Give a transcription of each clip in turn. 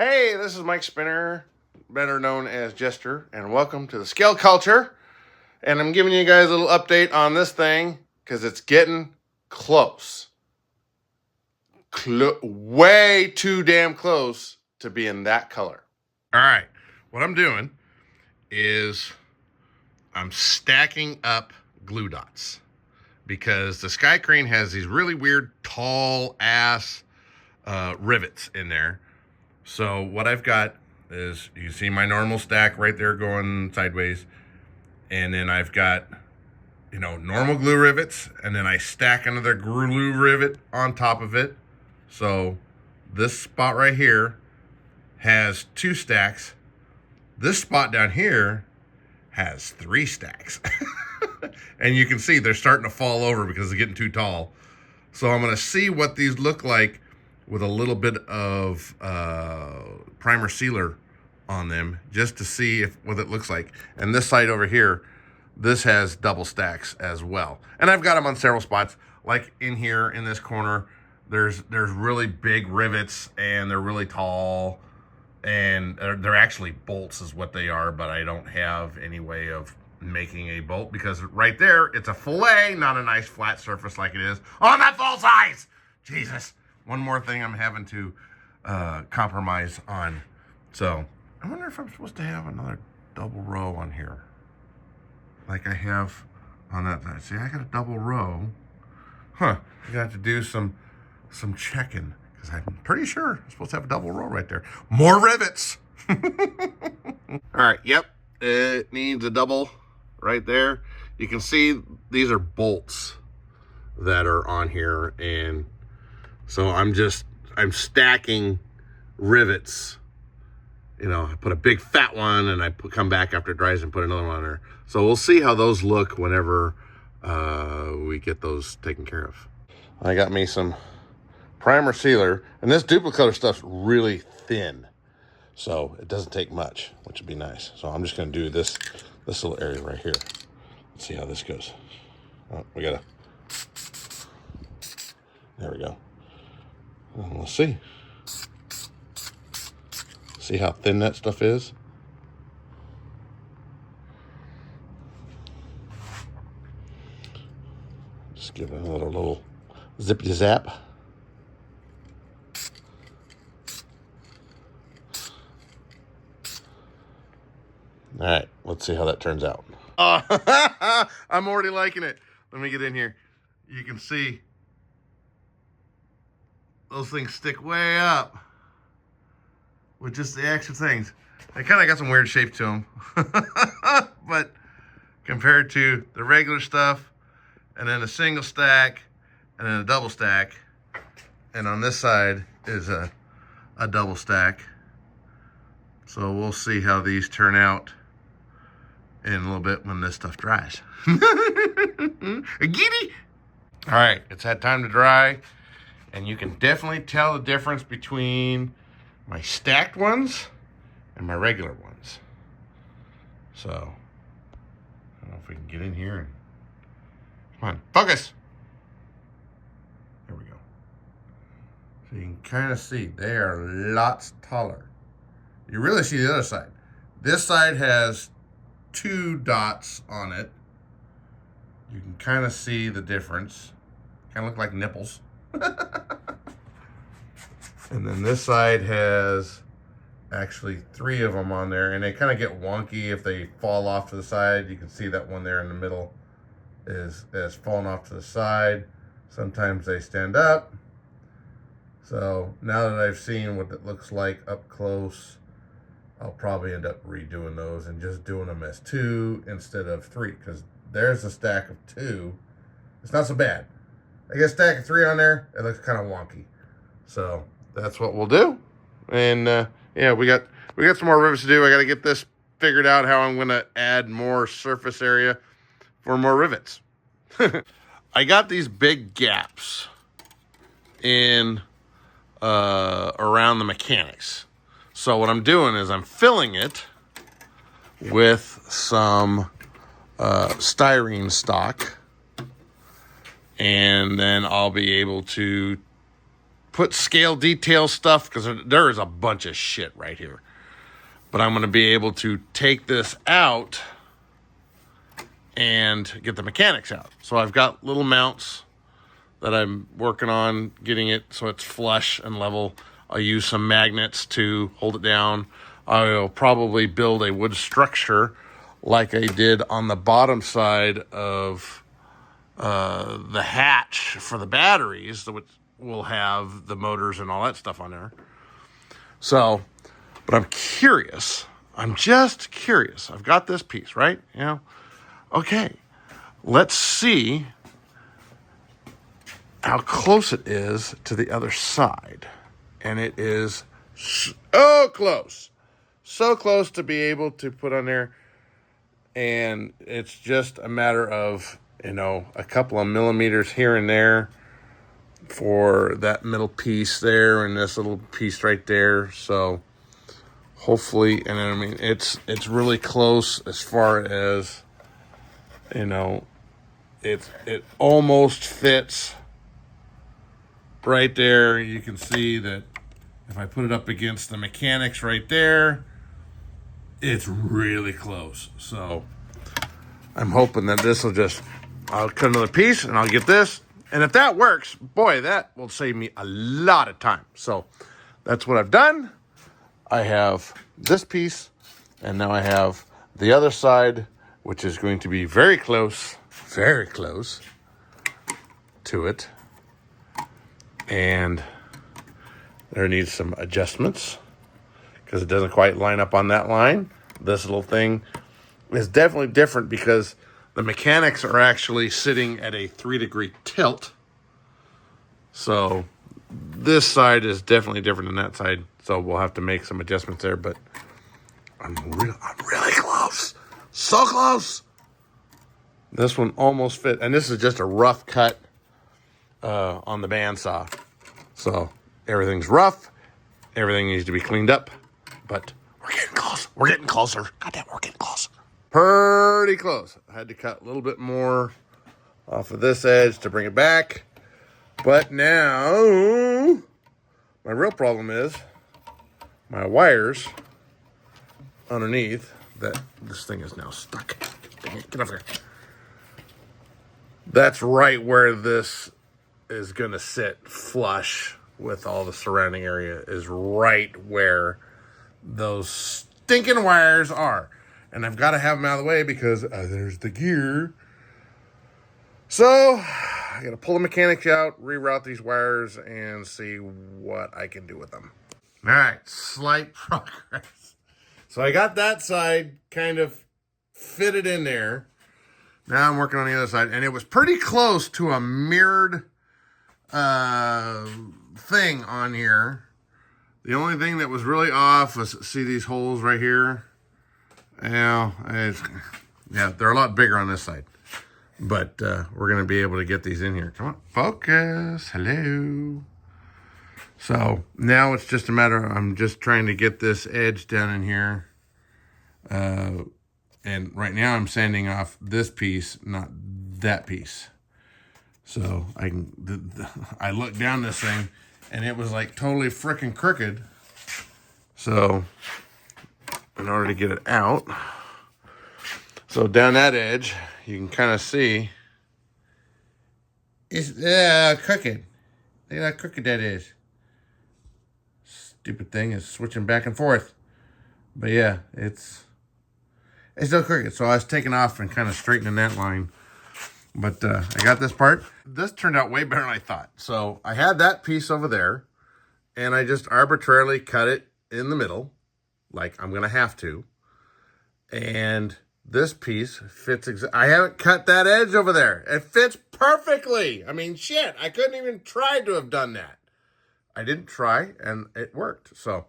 Hey, this is Mike Spinner, better known as Jester, and welcome to the Scale Culture. And I'm giving you guys a little update on this thing because it's getting close. Way too damn close to being that color. All right, what I'm doing is I'm stacking up glue dots because the Sky Crane has these really weird tall ass rivets in there. So what I've got is, you see my normal stack right there going sideways. And then I've got, normal glue rivets. And then I stack another glue rivet on top of it. So this spot right here has 2 stacks. This spot down here has 3 stacks. And you can see they're starting to fall over because they're getting too tall. So I'm going to see what these look like with a little bit of primer sealer on them, just to see what it looks like. And this side over here, this has double stacks as well. And I've got them on several spots, like in here in this corner. There's really big rivets, and they're really tall, and they're actually bolts is what they are, but I don't have any way of making a bolt because right there it's a fillet, not a nice flat surface like it is on that full size. Jesus. One more thing I'm having to compromise on. So I wonder if I'm supposed to have another double row on here, like I have on that side. See, I got a double row. Huh? I got to do some checking because I'm pretty sure I'm supposed to have a double row right there. More rivets. All right. Yep. It needs a double right there. You can see these are bolts that are on here, and so I'm stacking rivets. I put a big fat one, and I come back after it dries and put another one on there. So we'll see how those look whenever we get those taken care of. I got me some primer sealer, and this duplicator stuff's really thin, so it doesn't take much, which would be nice. So I'm just going to do this little area right here. Let's see how this goes. Oh, there we go. Let's see. See how thin that stuff is? Just give it another little zippy zap. All right, let's see how that turns out. I'm already liking it. Let me get in here. You can see those things stick way up with just the extra things. They kind of got some weird shape to them. But compared to the regular stuff, and then a single stack, and then a double stack, and on this side is a double stack. So we'll see how these turn out in a little bit when this stuff dries. Giddy! All right, it's had time to dry. And you can definitely tell the difference between my stacked ones and my regular ones. So, I don't know if we can get in here and... Come on, focus! There we go. So you can kind of see they are lots taller. You really see the other side. This side has 2 dots on it. You can kind of see the difference. Kind of look like nipples. And then this side has actually 3 of them on there, and they kind of get wonky if they fall off to the side. You can see that one there in the middle is falling off to the side. Sometimes they stand up. So now that I've seen what it looks like up close, I'll probably end up redoing those and just doing them as 2 instead of 3, because there's a stack of 2. It's not so bad. I get a stack of 3 on there, it looks kind of wonky. So that's what we'll do. And yeah, we got some more rivets to do. I got to get this figured out, how I'm going to add more surface area for more rivets. I got these big gaps in around the mechanics. So what I'm doing is I'm filling it with some styrene stock, and then I'll be able to put scale detail stuff because there is a bunch of shit right here. But I'm going to be able to take this out and get the mechanics out. So I've got little mounts that I'm working on getting it so it's flush and level. I'll use some magnets to hold it down. I'll probably build a wood structure like I did on the bottom side of the hatch for the batteries, which will have the motors and all that stuff on there. So, but I'm curious. I'm just curious. I've got this piece, right? You know, okay, let's see how close it is to the other side. And it is so close. So close to be able to put on there. And it's just a matter of, you know, a couple of millimeters here and there for that middle piece there and this little piece right there. So hopefully, and I mean, it's really close as far as, you know, it almost fits right there. You can see that if I put it up against the mechanics right there, it's really close. So I'm hoping that this will just, I'll cut another piece and I'll get this. And if that works, boy, that will save me a lot of time. So that's what I've done. I have this piece, and now I have the other side, which is going to be very close to it. And there needs some adjustments because it doesn't quite line up on that line. This little thing is definitely different because the mechanics are actually sitting at a 3-degree tilt. So this side is definitely different than that side. So we'll have to make some adjustments there, but I'm really close. So close. This one almost fit. And this is just a rough cut on the bandsaw. So everything's rough. Everything needs to be cleaned up. But we're getting close. We're getting closer. Goddamn, we're getting close. Pretty close. I had to cut a little bit more off of this edge to bring it back. But now, my real problem is my wires underneath that this thing is now stuck. Dang it, get off here. That's right where this is going to sit flush with all the surrounding area, is right where those stinking wires are. And I've got to have them out of the way because there's the gear. So I got to pull the mechanics out, reroute these wires, and see what I can do with them. All right, slight progress. So I got that side kind of fitted in there. Now I'm working on the other side, and it was pretty close to a mirrored thing on here. The only thing that was really off was, see these holes right here? Yeah, they're a lot bigger on this side. But we're going to be able to get these in here. Come on, focus. Hello. So now it's just a matter of, I'm just trying to get this edge down in here. And right now I'm sanding off this piece, not that piece. So I looked down this thing and it was like totally freaking crooked. So in order to get it out, so down that edge, you can kind of see it's crooked. Look at how crooked that is. Stupid thing is switching back and forth. But yeah, it's still crooked. So I was taking off and kind of straightening that line. But I got this part. This turned out way better than I thought. So I had that piece over there, and I just arbitrarily cut it in the middle, like I'm going to have to. And this piece fits I haven't cut that edge over there. It fits perfectly. I mean, shit, I couldn't even try to have done that. I didn't try, and it worked. So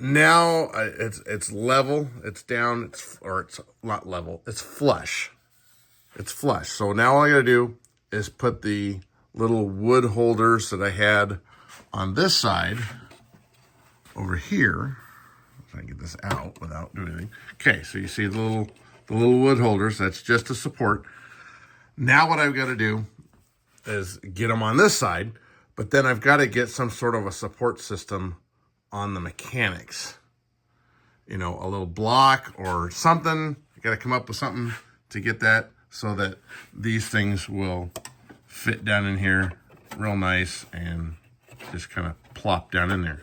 now it's level, it's down, it's not level, it's flush. It's flush. So now all I gotta do is put the little wood holders that I had on this side over here. If I can get this out without doing anything. Okay, so you see the little wood holders. That's just to support. Now what I've got to do is get them on this side. But then I've got to get some sort of a support system on the mechanics. You know, a little block or something. You got to come up with something to get that so that these things will fit down in here real nice and just kind of plop down in there.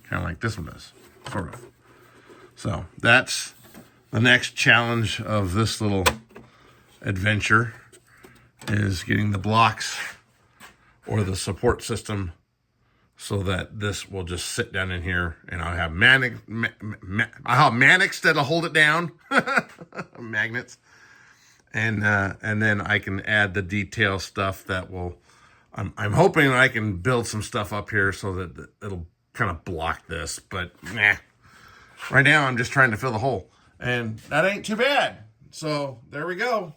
Kind of like this one does, sort of. So that's the next challenge of this little adventure, is getting the blocks or the support system so that this will just sit down in here, and I'll have manics that'll hold it down, magnets, and then I can add the detail stuff that will. I'm hoping I can build some stuff up here so that it'll kind of block this, but nah. Right now I'm just trying to fill the hole, and that ain't too bad. So there we go.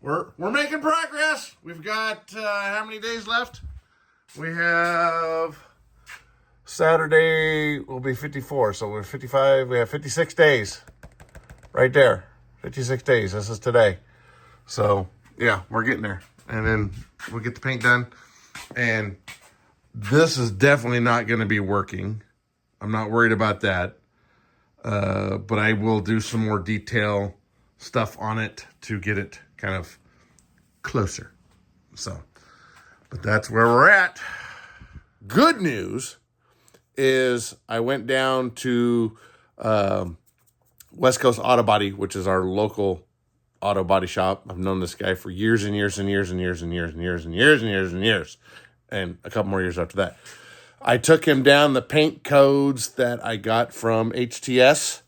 We're making progress. We've got how many days left? We have Saturday will be 54, so we're 55. We have 56 days right there. 56 days. This is today. So yeah, we're getting there, and then we'll get the paint done. And this is definitely not going to be working. I'm not worried about that. But I will do some more detail stuff on it to get it kind of closer. So, but that's where we're at. Good news is I went down to West Coast Auto Body, which is our local auto body shop. I've known this guy for years and years and years and years and years and years and years and years and years, and a couple more years after that. I took him down the paint codes that I got from HTS,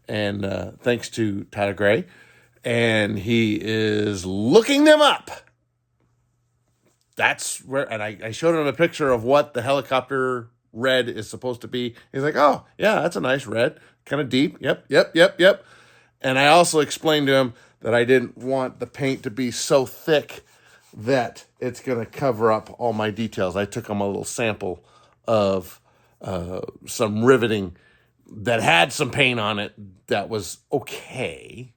and thanks to Tyler Gray, and he is looking them up. That's where, and I showed him a picture of what the helicopter red is supposed to be. He's like, oh, yeah, that's a nice red, kind of deep. Yep. And I also explained to him that I didn't want the paint to be so thick that it's going to cover up all my details. I took him a little sample of some riveting that had some paint on it that was okay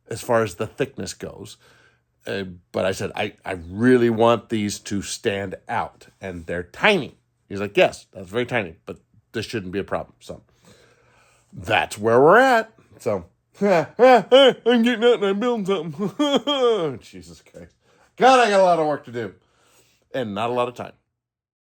as far as the thickness goes. But I said, I really want these to stand out, and they're tiny. He's like, yes, that's very tiny, but this shouldn't be a problem. So that's where we're at. So I'm getting out and I'm building something. Jesus Christ. God, I got a lot of work to do and not a lot of time.